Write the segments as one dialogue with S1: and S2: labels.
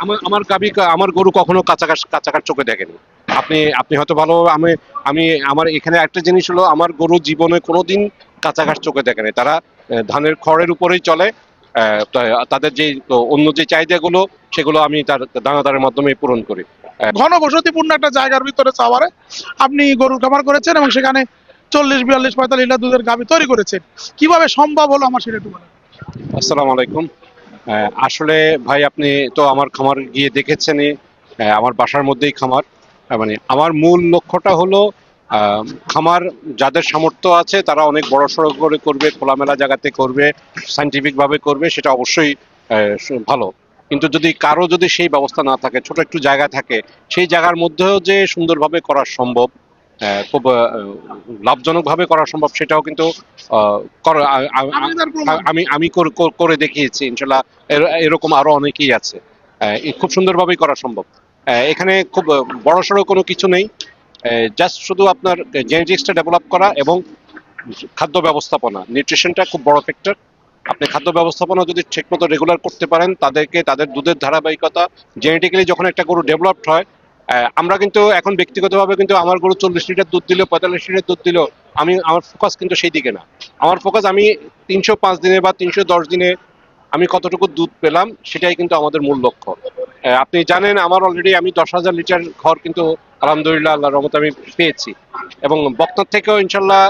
S1: আমার আমার গাবি আমার গরু কখনো কাঁচাকার চোখে দেখেনি। আপনি আপনি হয়তো ভালো, আমি আমি আমার এখানে একটা জিনিস হলো, আমার গরু জীবনে কোনোদিন কাঁচাকার চোখে দেখেনি। তারা ধানের খড়ের উপরেই চলে। তাদের যে অন্য যে চাহিদাগুলো, সেগুলো আমি তার দানাদারের মাধ্যমে পূরণ করি।
S2: ঘনবসতিপূর্ণ একটা জায়গার ভিতরে চাওয়ারে আপনি গরুর খামার করেছেন এবং সেখানে 40, 42, 45 লিটার দুধের গাভী তৈরি করেছেন। কিভাবে সম্ভব হলো আমার সেটা একটু বলেন।
S1: আসসালামু আলাইকুম। আসলে ভাই, আপনি তো আমার খামার গিয়ে দেখেছেনই। আমার বাসার মধ্যেই খামার। মানে আমার মূল লক্ষ্যটা হলো, আহ, খামার যাদের সামর্থ্য আছে তারা অনেক বড় সড়ো করে করবে, খোলামেলা জায়গাতে করবে, সাইন্টিফিক ভাবে করবে, সেটা অবশ্যই ভালো। কিন্তু যদি সেই ব্যবস্থা না থাকে, ছোট একটু জায়গা থাকে, সেই জায়গার মধ্যেও যে সুন্দরভাবে করা সম্ভব, খুব লাভজনক ভাবে করা সম্ভব, সেটাও কিন্তু আহ,
S2: আপনি তার প্রমাণ।
S1: আমি আমি করে দেখিয়েছি ইনশাল্লাহ। এরকম আরো অনেকেই আছে। খুব সুন্দরভাবেই করা সম্ভব। এখানে খুব বড়সড় কোনো কিছু নেই। জাস্ট শুধু আপনার জেনেটিক্সটা ডেভেলপ করা এবং খাদ্য ব্যবস্থাপনা, নিউট্রিশনটা খুব বড় ফ্যাক্টর। আপনি খাদ্য ব্যবস্থাপনা যদি ঠিকমতো রেগুলার করতে পারেন, তাদেরকে তাদের দুধের ধারাবাহিকতা, জেনেটিক্যালি যখন একটা গরু ডেভেলপড হয়। আমরা কিন্তু এখন ব্যক্তিগতভাবে কিন্তু আমার গরু 40 লিটার দুধ দিল, 45 লিটার দুধ দিল, আমার ফোকাস কিন্তু সেই দিকে না। আমার ফোকাস, আমি 305 দিনে বা 310 দিনে আমি কতটুকু দুধ পেলাম, সেটাই কিন্তু আমাদের মূল লক্ষ্য। আপনি জানেন, আমার অলরেডি আমি 10,000 লিটার ঘর কিন্তু আলহামদুলিল্লাহ আল্লাহর রহমতে আমি পেয়েছি। এবং বক্তার থেকেও ইনশাল্লাহ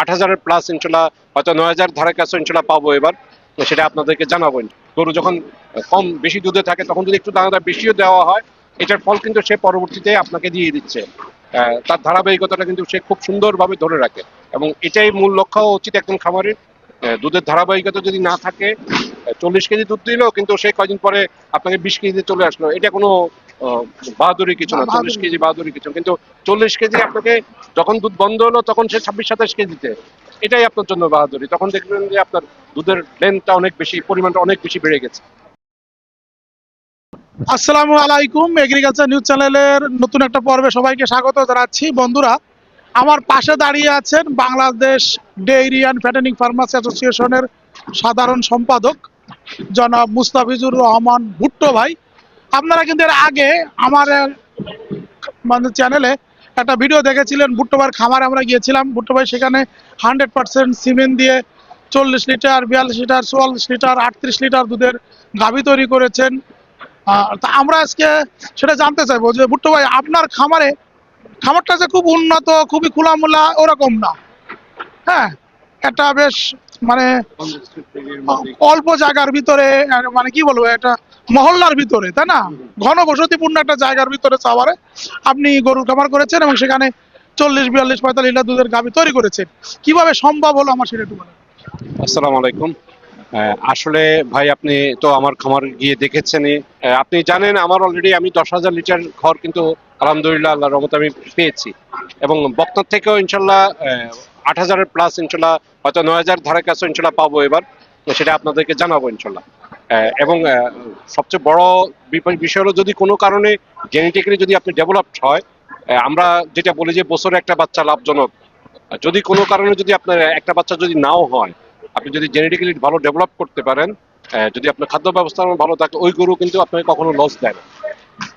S1: 8,000-এর প্লাস ইনশাল্লাহ, হয়তো 9,000 ধারে কাছে ইনশাল্লাহ পাবো এবার। তো সেটা আপনাদেরকে জানাবো। গরু যখন কম বেশি দুধে থাকে, তখন যদি একটু দানাদার বেশিও দেওয়া হয়, এটার ফল কিন্তু সে পরবর্তীতে আপনাকে দিয়ে দিচ্ছে। তার ধারাবাহিকতাটা কিন্তু সে খুব সুন্দরভাবে ধরে রাখে। এবং এটাই মূল লক্ষ্য হওয়া উচিত একজন খামারের। দুধের ধারাবাহিকতা যদি না থাকে, 40 কেজি দুধ দিল কিন্তু সে কয়দিন পরে আপনাকে 20 কেজিতে চলে আসলো, এটা কোনো আহ, বাহাদুরি কিছু না। চল্লিশ
S2: বাহাদুর।
S1: কেজি বাহাদুরি কিছু, কিন্তু 40 কেজি আপনাকে যখন দুধ বন্ধ হলো, তখন সে 26-27 কেজিতে, এটাই আপনার জন্য বাহাদুরি। তখন দেখবেন যে আপনার দুধের লেন্থটা অনেক বেশি, পরিমাণটা অনেক বেশি বেড়ে গেছে।
S2: আসসালামু আলাইকুম, এগ্রিকালচার নিউজ চ্যানেলের নতুন একটা পর্বে সবাইকে স্বাগত জানাচ্ছি। বন্ধুরা, আমার পাশে দাঁড়িয়ে আছেন Bangladesh dairy and fattening pharmacy অ্যাসোসিয়েশনের সাধারণ সম্পাদক জনাব মুস্তাফিজুর রহমান ভুট্টো ভাই। আপনারা কিন্তু এর আগে আমার মানে চ্যানেলে একটা ভিডিও দেখেছিলেন। ভুট্টো ভাইয়ের খামারে আমরা গিয়েছিলাম। ভুট্টো ভাই সেখানে 100% সিমেন্ট দিয়ে 40 লিটার, 42 লিটার, 44 লিটার, 38 লিটার দুধের গাভী তৈরি করেছেন। তা আমরা আজকে সেটা জানতে চাইবো যে ভুট্টো ভাই, আপনার খামারটা যে খুব উন্নত, খুবই খোলামেলা ওরকম না। হ্যাঁ, একটা বেশ মানে অল্প জায়গার ভিতরে, মানে কি বলবো, একটা মহল্লার ভিতরে, তাই না? ঘনবসতিপূর্ণ একটা জায়গার ভিতরে চাওয়ারে আপনি গরুর খামার করেছেন এবং সেখানে 40, 42, 45 লিটার দুধের গাভী তৈরি করেছেন। কিভাবে সম্ভব হলো আমার সেটা একটু বলেন।
S1: আসসালামু আলাইকুম। আসলে ভাই, আপনি তো আমার খামার গিয়ে দেখেছেনই। আপনি জানেন, আমার অলরেডি আমি 10,000 লিটার ঘর কিন্তু আলহামদুলিল্লাহ আল্লাহর রহমতে আমি পেয়েছি। এবং বক্তার থেকেও ইনশাল্লাহ 8,000-এর প্লাস ইনশাল্লাহ, হয়তো 9,000 ধারে কাছে ইনশাল্লাহ পাবো এবার। তো সেটা আপনাদেরকে জানাবো ইনশাল্লাহ। এবং সবচেয়ে বড় বিষয় হলো, যদি কোনো কারণে জেনেটিক্যালি যদি আপনি ডেভেলপড হয়, আমরা যেটা বলি যে বছরে একটা বাচ্চা লাভজনক। আর যদি কোনো কারণে যদি আপনার একটা বাচ্চা যদি নাও হয়, আপনি যদি জেনেটিক্যালি ভালো ডেভেলপ করতে পারেন, যদি আপনার খাদ্য ব্যবস্থা ভালো থাকে, ওই গরু কিন্তু আপনাকে কখনো লস দেয় না।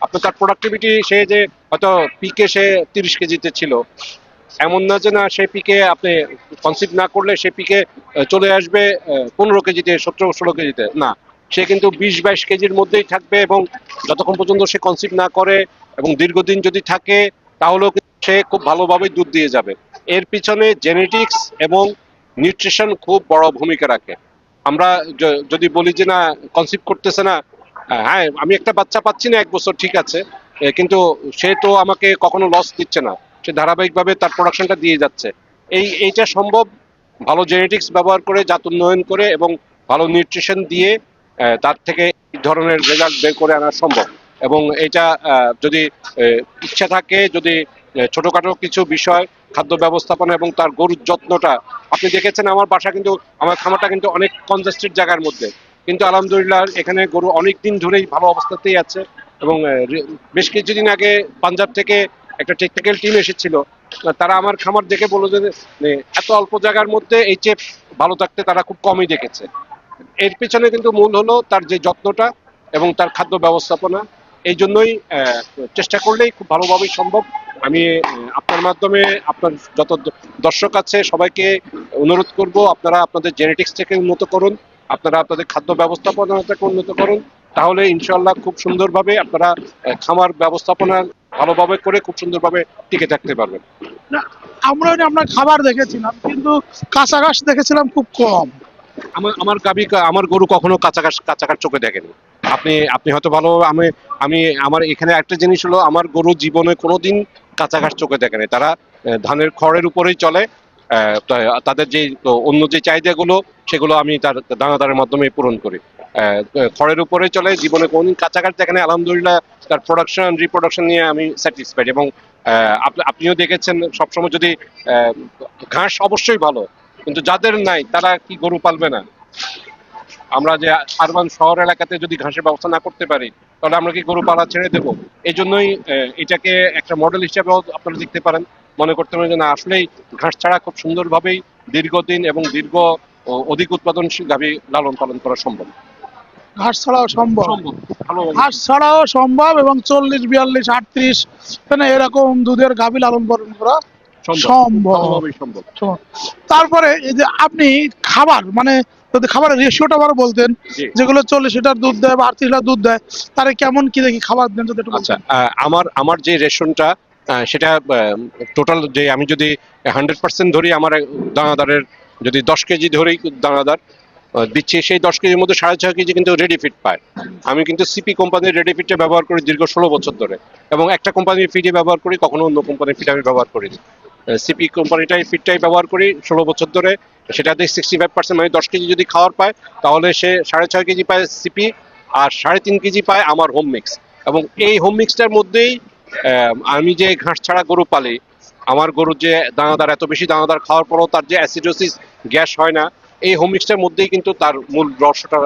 S1: আপনার তার প্রোডাক্টিভিটি, সে যে হয়তো পিকে সে 30 কেজিতে ছিল, এমন না যে না, সে পিকে আপনি কনসিভ না করলে সে পিকে চলে আসবে 15 কেজিতে, 17-16 কেজিতে, না। সে কিন্তু 20-22 কেজির মধ্যেই থাকবে। এবং যতক্ষণ পর্যন্ত সে কনসিভ না করে এবং দীর্ঘদিন যদি থাকে, তাহলেও কিন্তু সে খুব ভালোভাবে দুধ দিয়ে যাবে। এর পিছনে জেনেটিক্স এবং নিউট্রিশন খুব বড় ভূমিকা রাখে। আমরা যদি বলি যে না, কনসিভ করতেছে না, হ্যাঁ আমি একটা বাচ্চা পাচ্ছি না 1 বছর, ঠিক আছে, কিন্তু সে তো আমাকে কখনো লস দিচ্ছে না, সে ধারাবাহিকভাবে তার প্রোডাকশনটা দিয়ে যাচ্ছে। এইটা সম্ভব ভালো জেনেটিক্স ব্যবহার করে, জাত উন্নয়ন করে এবং ভালো নিউট্রিশন দিয়ে। তার থেকে এই ধরনের রেজাল্ট বের করে আনা সম্ভব। এবং এটা যদি ইচ্ছা থাকে, যদি ছোটখাটো কিছু বিষয়, খাদ্য ব্যবস্থাপনা এবং তার গরুর যত্নটা, আপনি দেখেছেন আমার বাসা কিন্তু, আমার খামারটা কিন্তু অনেক কনজেস্টেড জায়গার মধ্যে, কিন্তু আলহামদুলিল্লাহ এখানে গরু অনেক দিন ধরেই ভালো অবস্থাতেই আছে। এবং বেশ কিছুদিন আগে পাঞ্জাব থেকে একটা টেকনিক্যাল টিম এসেছিল। তারা আমার খামার দেখে বললো যে এত অল্প জায়গার মধ্যে এই চেয়ে ভালো থাকতে তারা খুব কমই দেখেছে। এর পিছনে কিন্তু মূল হলো তার যে যত্নটা, এবং তার খাদ্য ব্যবস্থাপনা। এই জন্যই চেষ্টা করলেই খুব ভালোভাবেই সম্ভব। আমি আপনার মাধ্যমে আপনার যত দর্শক আছে সবাইকে অনুরোধ করব, আপনারা আপনাদের জেনেটিক্স থেকে উন্নত করুন, আপনারা আপনাদের খাদ্য ব্যবস্থাপনাটাকে উন্নত করুন, তাহলে ইনশাল্লাহ খুব সুন্দরভাবে আপনারা খামার ব্যবস্থাপনা ভালোভাবে করে খুব সুন্দরভাবে টিকে থাকতে পারবেন।
S2: না, আমরা ওই যে আপনার খাবার দেখেছিলাম, কিন্তু কাঁচা ঘাস দেখেছিলাম খুব কম।
S1: আমার আমার গাবি আমার গরু কখনো কাঁচা ঘাস চোখে দেখেনি। আপনি আপনি হয়তো ভালো, আমি আমি আমার এখানে একটা জিনিস হলো, আমার গরু জীবনে কোনোদিন কাঁচা ঘাস চোখে দেখেনি। তারা ধানের খড়ের উপরেই চলে। তাদের যে অন্য যে চাহিদাগুলো সেগুলো আমি তার দানাদারের মাধ্যমে পূরণ করি। খড়ের উপরে চলে, জীবনে কোনোদিন কাঁচা ঘাস দেখেনি। আলহামদুলিল্লাহ তার প্রোডাকশন রিপ্রোডাকশন নিয়ে আমি স্যাটিসফাইড। এবং আপনিও দেখেছেন সবসময় যদি ঘাস অবশ্যই ভালো, কিন্তু যাদের নাই তারা কি গরু পালবে না? আমরা যে আরবান শহর এলাকাতে যদি ঘাসের ব্যবস্থা না করতে পারি, তাহলে আমরা কি গরু পালা ছেড়ে দেবো? এই জন্যই এটাকে একটা মডেল হিসেবেও আপনারা দেখতে পারেন, মনে করতে পারেন যে না, আসলেই ঘাস ছাড়া খুব সুন্দরভাবেই দীর্ঘদিন এবং অধিক উৎপাদনশীল গাভী লালন পালন করা সম্ভব।
S2: ঘাস ছাড়াও সম্ভব,
S1: সম্ভব, ভালোভাবে
S2: ঘাস ছাড়াও সম্ভব, এবং 40, 42, 38 মানে এরকম দুধের গাভী লালন পালন করা সম্ভব।
S1: ভালোভাবেই সম্ভব।
S2: তারপরে এই যে আপনি খাবার, মানে যদি খাবারের রেশিওটা আবার বলতেন,
S1: জি।
S2: যেগুলো 40 লিটার দুধ দেয় বা 38 লিটার দুধ দেয়, তারা কেমন কি দেখি খাবার দেন যদি একটু
S1: আচ্ছা,
S2: বলতেন।
S1: আমার আমার যে রেশনটা সেটা টোটাল, যে আমি যদি 100% ধরি, আমার দানাদারের যদি 10 কেজি ধরেই দানাদার দিচ্ছি, সেই 10 কেজির মধ্যে 6.5 কেজি কিন্তু রেডি ফিড পায়। আমি কিন্তু সিপি কোম্পানির রেডি ফিডটা ব্যবহার করি দীর্ঘ 16 বছর ধরে, এবং একটা কোম্পানির ফিডই ব্যবহার করি, কখনো অন্য কোম্পানির ফিড আমি ব্যবহার করি। সিপি কোম্পানিটাই ফিডটাই ব্যবহার করি 16 বছর ধরে। সেটাতে 65%, মানে 10 কেজি যদি খাওয়ার পায়, তাহলে সে 6.5 কেজি পায় সিপি, আর 3.5 কেজি পায় আমার হোম মিক্স। এবং এই হোম মিক্সটার মধ্যেই আমি যে ঘাস ছাড়া গরু পালি, আমার গরুর যে দানাদার, এত বেশি দানাদার খাওয়ার পরও তার যে অ্যাসিডোসিস গ্যাস হয় না, এই হোম মিক্সটার মধ্যেই কিন্তু তার মূল রহস্যটা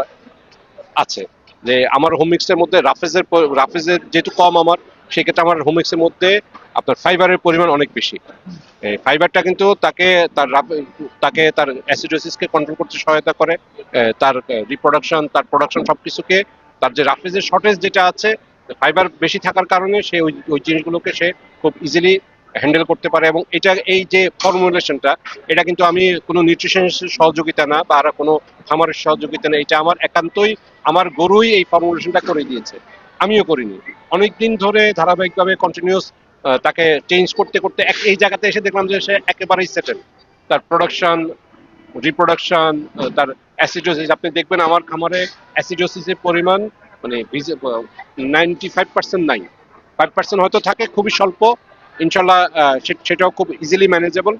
S1: আছে। যে আমার হোম মিক্সের মধ্যে রাফেজের যেহেতু কম আমার, সেক্ষেত্রে আমার হোম মিক্সের মধ্যে আপনার ফাইবারের পরিমাণ অনেক বেশি। এই ফাইবারটা কিন্তু তাকে তার অ্যাসিডোসিসকে কন্ট্রোল করতে সহায়তা করে, তার রিপ্রোডাকশন, তার প্রোডাকশন সবকিছুকে, তার যে রাফেজের শর্টেজ যেটা আছে, ফাইবার বেশি থাকার কারণে সে ওই জিনিসগুলোকে সে খুব ইজিলি হ্যান্ডেল করতে পারে। এবং এই যে ফর্মুলেশনটা, এটা কিন্তু আমি কোনো নিউট্রিশনের সহযোগিতা না, বা আর কোনো খামারের সহযোগিতা না, এটা আমার একান্তই আমার গরুই এই ফর্মুলেশনটা করে দিয়েছে, আমিও করিনি। অনেকদিন ধরে ধারাবাহিকভাবে কন্টিনিউস তাকে চেঞ্জ করতে করতে এই জায়গাতে এসে দেখলাম যে সে একেবারেই সেটেল। তার প্রোডাকশন, রিপ্রোডাকশন, তার অ্যাসিডোসিস, আপনি দেখবেন আমার খামারে অ্যাসিডোসিসের পরিমাণ মানে 95% নাই, 5% হয়তো থাকে, খুবই স্বল্প। ইনশাল্লাহ সেটাও খুব ইজিলি ম্যানেজেবল।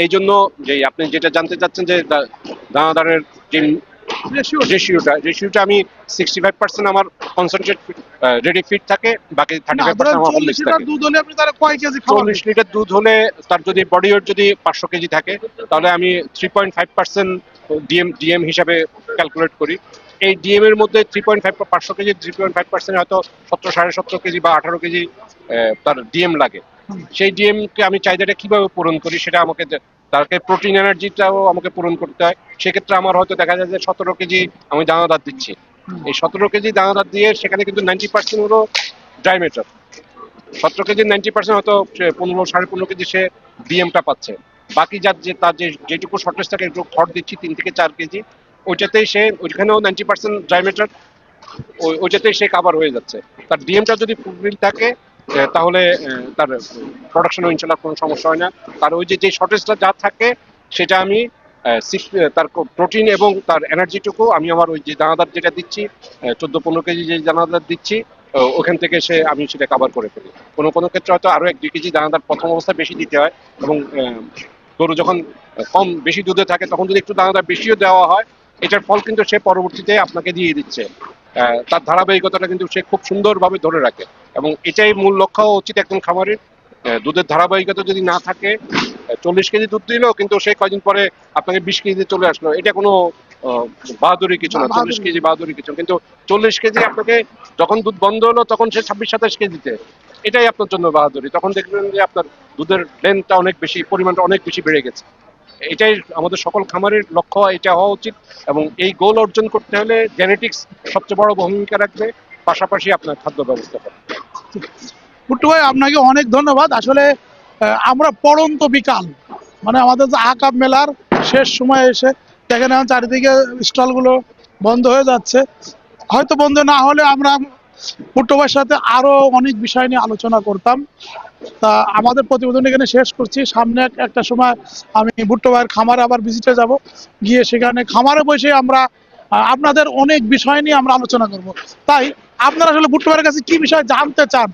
S1: এই জন্য যে আপনি যেটা জানতে চাচ্ছেন যে দানাদারের যে রেশিওটা আমি 65% আমার কনসেন্ট্রেট রেডি ফিড থাকে, বাকি 35% আমার হোম মিক্স
S2: 40 লিটার
S1: থাকে।
S2: দুধ হলে আপনি তারা কয় কেজি খাবার
S1: 40 লিটার দুধ হলে তার যদি বডি ওয়েট যদি 500 কেজি থাকে, তাহলে আমি 3.5% ডিএম হিসাবে ক্যালকুলেট করি। এই ডিএম এর মধ্যে 3.5, 500 কেজি 3.5% হয়তো 17, 17.5 কেজি বা 18 কেজি তার ডিএম লাগে। সেই ডিএম কে আমি চাহিদাটা কিভাবে পূরণ করি, সেটা আমাকে তাকে প্রোটিন এনার্জিটাও আমাকে পূরণ করতে হয়। সেক্ষেত্রে আমার হয়তো দেখা যায় যে 17 কেজি আমি দানাদার দিচ্ছি। এই 17 কেজি দানাদার দিয়ে সেখানে কিন্তু 90% হলো ড্রাই ম্যাটার। 17 কেজি 90% হয়তো 15, 15.5 কেজি সে ডিএমটা পাচ্ছে। বাকি তার যেটুকু শর্টেজ থাকে, একটু খড় দিচ্ছি 3 থেকে 4 কেজি, ওইটাতেই সে, ওইখানেও 90% ড্রাই ম্যাটার, ওইটাতেই সে কাভার হয়ে যাচ্ছে। তার ডিএমটা যদি ফুলফিল থাকে, তাহলে তার প্রোডাকশনও ইনশাল্লাহ কোনো সমস্যা হয় না। তার ওই যে শর্টেজটা যা থাকে, সেটা আমি তার প্রোটিন এবং তার এনার্জিটুকু আমি আমার ওই যে দানাদার যেটা দিচ্ছি, 14, 15 কেজি যে দানাদার দিচ্ছি, ওখান থেকে আমি সেটা কাভার করে ফেলি। কোনো কোনো ক্ষেত্রে হয়তো আরো 1-2 কেজি দানাদার প্রথম অবস্থায় বেশি দিতে হয়, এবং গরু যখন বেশি দুধে থাকে, তখন যদি একটু দানাদার বেশিও দেওয়া হয়, এটার ফল কিন্তু সে পরবর্তীতে আপনাকে দিয়ে দিচ্ছে। তার ধারাবাহিকতাটা কিন্তু সে খুব সুন্দরভাবে ধরে রাখে, এবং এটাই মূল লক্ষ্য হওয়া উচিত একজন খামারের। দুধের ধারাবাহিকতা যদি না থাকে, 40 কেজি দুধ দিলেও কিন্তু সে কয়দিন পরে আপনাকে 20 কেজিতে চলে আসলো, এটা কোনো বাহাদুরি কিছু না। 40 কেজি বাহাদুরি কিছু, কিন্তু 40 কেজি আপনাকে যখন দুধ বন্ধ হলো, তখন সে 26, 27 কেজিতে, এটাই আপনার জন্য বাহাদুরি। তখন দেখবেন যে আপনার দুধের লেন্থটা অনেক বেশি, পরিমাণটা অনেক বেশি বেড়ে গেছে। এটাই আমাদের সকল খামারের লক্ষ্য, এটা হওয়া উচিত। এবং এই গোল অর্জন করতে হলে জেনেটিক্স সবচেয়ে বড় ভূমিকা রাখবে, পাশাপাশি আপনার খাদ্য ব্যবস্থাপনা।
S2: ভুট্টু ভাই আপনাকে অনেক ধন্যবাদ। আসলে আমরা পড়ন্ত বিকাল, মানে আমাদের যে আকাব মেলার শেষ সময় এসে দেখেন এখন চারিদিকে স্টলগুলো বন্ধ হয়ে যাচ্ছে। হয়তো বন্ধ না হলে আমরা ভুট্টু ভাইয়ের সাথে আরো অনেক বিষয় নিয়ে আলোচনা করতাম। তা আমাদের প্রতিবেদন এখানে শেষ করছি। সামনে একটা সময় আমি ভুট্টু ভাইয়ের খামারে আবার ভিজিটে যাব, গিয়ে সেখানে খামারে বসে আমরা আপনাদের অনেক বিষয় নিয়ে আমরা আলোচনা করব। তাই আপনারা আসলে ভুট্টু ভাইয়ের কাছে কি বিষয় জানতে চান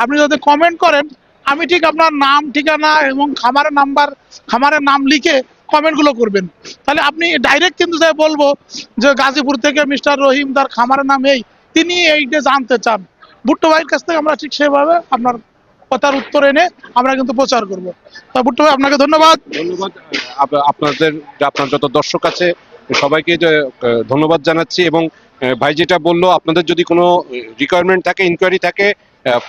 S2: আপনি যদি কমেন্ট করেন, আমি ঠিক আপনার নাম, ঠিকানা এবং খামারের নাম্বার, খামারের নাম লিখে কমেন্টগুলো করবেন। তাহলে আপনি ডাইরেক্ট কিন্তু যাই বলবো যে গাজীপুর থেকে মিস্টার রহিম, তার খামারের নাম এই, তিনি এইটা জানতে চান। ভুট্টু ভাইয়ের কাছ থেকে আমরা ঠিক সেভাবে আপনার কথার উত্তর এনে আমরা কিন্তু প্রচার করব। তা ভুট্টু ভাই আপনাকে ধন্যবাদ।
S1: ধন্যবাদ। আপনাদের, আপনার যত দর্শক আছে সবাইকে ধন্যবাদ জানাচ্ছি। এবং ভাই যেটা বললো, আপনাদের যদি কোনো রিকোয়ারমেন্ট থাকে, ইনকোয়ারি থাকে,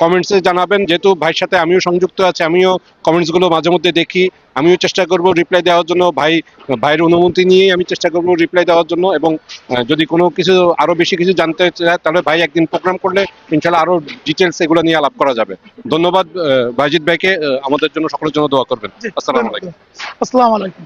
S1: কমেন্টসে জানাবেন। যেহেতু ভাইয়ের সাথে আমিও সংযুক্ত আছি, আমিও কমেন্টসগুলো মাঝে মধ্যে দেখি, আমিও চেষ্টা করব রিপ্লাই দেওয়ার জন্য। ভাইয়ের অনুমতি নিয়ে আমি চেষ্টা করব রিপ্লাই দেওয়ার জন্য। এবং যদি কোনো কিছু আরো বেশি কিছু জানতে চায়, তাহলে ভাই একদিন প্রোগ্রাম করলে ইনশাল্লাহ আরো ডিটেলস এগুলো নিয়ে আলাপ করা যাবে। ধন্যবাদ ভাইজিৎ ভাইকে। আমাদের জন্য, সকলের জন্য দোয়া করবেন।
S2: জি,
S1: আসসালামু আলাইকুম।
S2: আসসালামু আলাইকুম।